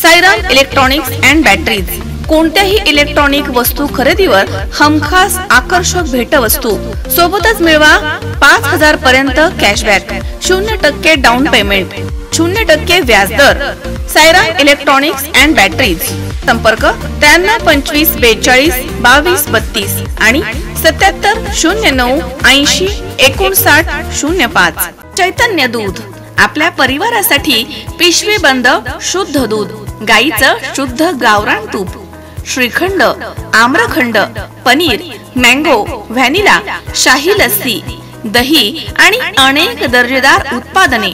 Sairam electronics and batteries कोणत्याही electronic वस्तू खरेदीवर हमखास आकर्षक भेटवस्तू सोबतच मिळवा 5000 पर्यंत कॅशबॅक 0% डाउन पेमेंट 0% व्याजदर। साईराम इलेक्ट्रॉनिक्स अँड बॅटरीज संपर्क 9325 42 22 32 आणि 77 09 80 59 05। चैतन्य दूध आपल्या परिवारासाठी पिशवी बंद शुद्ध दूध, गाईचं शुद्ध गावरान तूप, श्रीखंड, आम्रखंड, पनीर, मँगो, व्हॅनिला, शाही लस्सी, दही आणि अनेक दर्जेदार उत्पादने,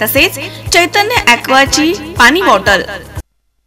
तसेच चैतन्य ॲक्वाची पाणी बॉटल।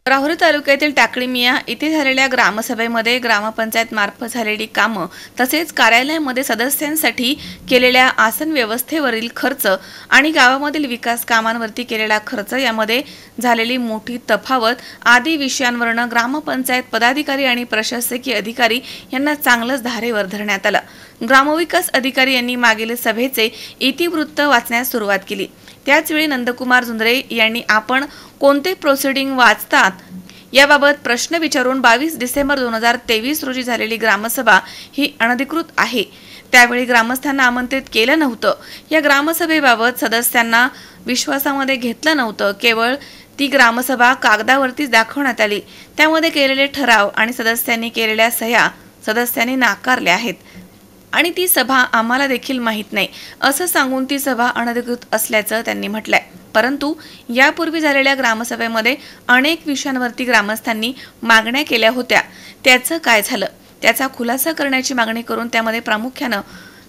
राहुरी तालुक्यातील टाकळीमिया इथे झालेल्या ग्रामसभेमध्ये ग्रामपंचायत मार्फत झालेली कामं तसेच कार्यालयामध्ये सदस्यांसाठी केलेल्या आसन व्यवस्थेवरील खर्च आणि गावामधील विकास कामांवरती केलेला खर्च यामध्ये झालेली मोठी तफावत आदी विषयांवरून ग्रामपंचायत पदाधिकारी आणि प्रशासकीय अधिकारी यांना चांगलंच धारेवर धरण्यात आलं। ग्रामविकास अधिकारी यांनी मागील सभेचे इतिवृत्त वाचण्यास सुरुवात केली। त्याचवेळी नंदकुमार झुंजरे यांनी आपण कोणते प्रोसिडिंग वाचतात याबाबत प्रश्न विचारून 22 डिसेंबर 2023 रोजी झालेली ग्रामसभा ही अनधिकृत आहे। त्यावेळी ग्रामस्थांना आमंत्रित केलं नव्हतं। या ग्रामसभेबाबत सदस्यांना विश्वासामध्ये घेतलं नव्हतं। केवळ ती ग्रामसभा कागदावरतीच दाखवण्यात आली। त्यामध्ये केलेले ठराव आणि सदस्यांनी केलेल्या सह्या सदस्यांनी नाकारल्या आहेत आणि ती सभा आम्हाला देखील माहित नाही असं सांगून ती सभा अनधिकृत असल्याचं त्यांनी म्हटलंय। परंतु यापूर्वी झालेल्या ग्रामसभेमध्ये अनेक विषयांवरती ग्रामस्थांनी मागण्या केल्या होत्या, त्याचं काय झालं त्याचा खुलासा करण्याची मागणी करून त्यामध्ये प्रामुख्याने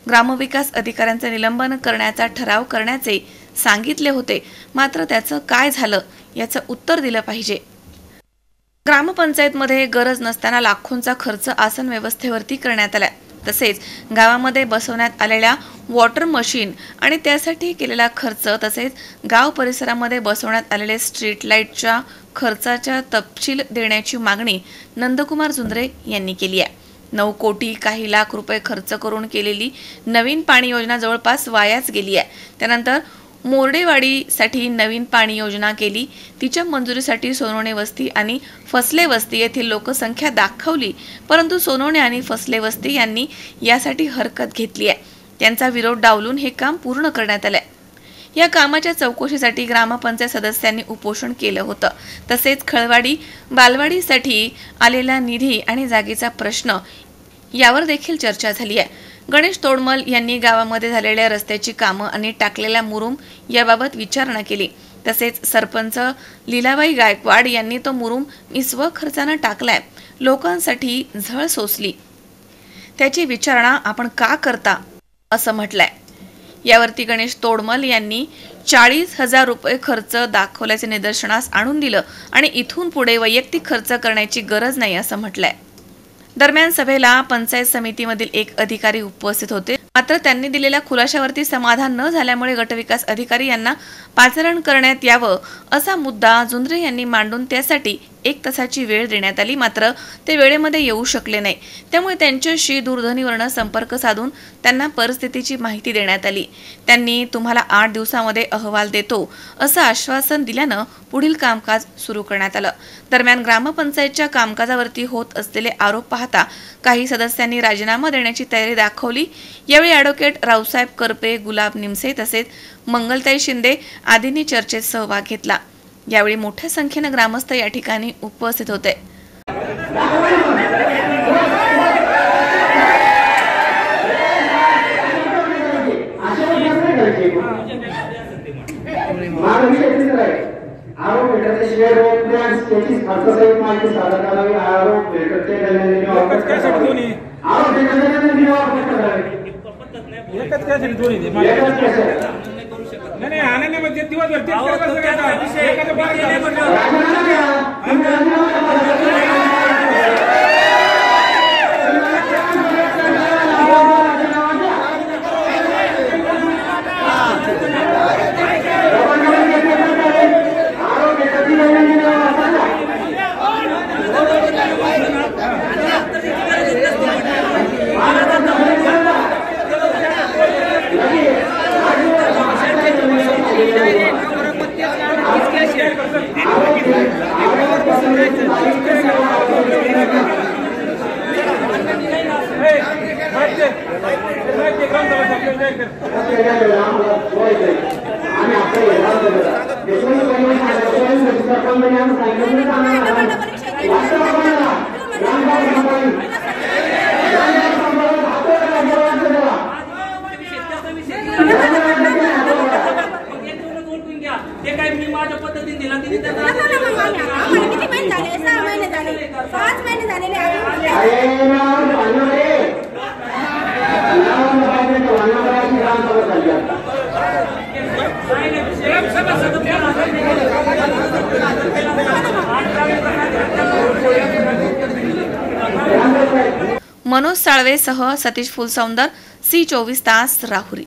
ग्रामविकास अधिकाऱ्यांचे निलंबन करण्याचा ठराव करण्याचे सांगितले होते, मात्र त्याचं काय झालं याचं उत्तर दिलं पाहिजे। ग्रामपंचायतमध्ये गरज नसताना लाखोंचा खर्च आसन व्यवस्थेवरती करण्यात आला। तसेच गावामध्ये बसवण्यात आलेल्या वॉटर मशीन आणि त्यासाठी केलेला खर्च तसेच गाव परिसरामध्ये बसवण्यात आलेले स्ट्रीट लाईटच्या खर्चाचा तपशील देण्याची मागणी नंदकुमार झुंजरे यांनी केली आहे। 9 कोटी काही लाख रुपये खर्च करून केलेली नवीन पाणी योजना जवळपास वायाच गेली आहे। त्यानंतर मोरडेवाडीसाठी नवीन पाणी योजना केली, तिच्या मंजुरीसाठी सोनवणे वस्ती आणि फसले वस्ती येथील लोकसंख्या दाखवली, परंतु सोनवणे आणि फसले वस्ती यांनी यासाठी हरकत घेतली आहे। त्यांचा विरोध डावलून हे काम पूर्ण करण्यात आले। या कामाच्या चौकशीसाठी ग्रामपंचायत सदस्यांनी उपोषण केलं होतं। तसेच खळवाडी बालवाडीसाठी आलेला निधी आणि जागेचा प्रश्न यावर देखील चर्चा झाली आहे। गणेश तोडमल यांनी गावामध्ये झालेल्या रस्त्याची कामं आणि टाकलेल्या मुरुम याबाबत विचारणा केली। तसेच सरपंच लीलाबाई गायकवाड यांनी तो मुरुम मी स्वखर्चाने टाकलाय, लोकांसाठी झळ सोसली, त्याची विचारणा आपण का करता असं म्हटलंय। यावरती गणेश तोडमल यांनी 40,000 रुपये खर्च दाखवल्याचे निदर्शनास आणून दिलं आणि इथून पुढे वैयक्तिक खर्च करण्याची गरज नाही असं म्हटलंय। दरम्यान सभेला पंचायत समितीमधील एक अधिकारी उपस्थित होते, मात्र त्यांनी दिलेल्या खुलाशावरती समाधान न झाल्यामुळे गटविकास अधिकारी यांना पाचारण करण्यात यावं असा मुद्दा झुंजरे यांनी मांडून त्यासाठी 1 तासाची वेळ देण्यात आली, मात्र ते वेळेमध्ये येऊ शकले नाही। त्यामुळे त्यांच्याशी दूरध्वनीवरून संपर्क साधून त्यांना परिस्थितीची माहिती देण्यात आली। त्यांनी तुम्हाला 8 दिवसांमध्ये अहवाल देतो असं आश्वासन दिल्यानं पुढील कामकाज सुरू करण्यात आलं। दरम्यान ग्रामपंचायतच्या कामकाजावरती होत असलेले आरोप पाहता काही सदस्यांनी राजीनामा देण्याची तयारी दाखवली। यावेळी ॲडव्होकेट रावसाहेब करपे, गुलाब निमसे तसेच मंगलताई शिंदे आदींनी चर्चेत सहभाग घेतला। यावेळी मोठ्या संख्येने ग्रामस्थ या ठिकाणी उपस्थित होते। नाही आनंदामध्ये दिवसभर तेच करत Thank you. ते काय मी माझ्या पद्धतीने दिला तिने त्याचा आम्हाला किती महिने झाले? 6 महिने झाले, 5 महिने झालेले मनोज साळवेसह सतीश फुलसौंदर, C24 तास, राहुरी.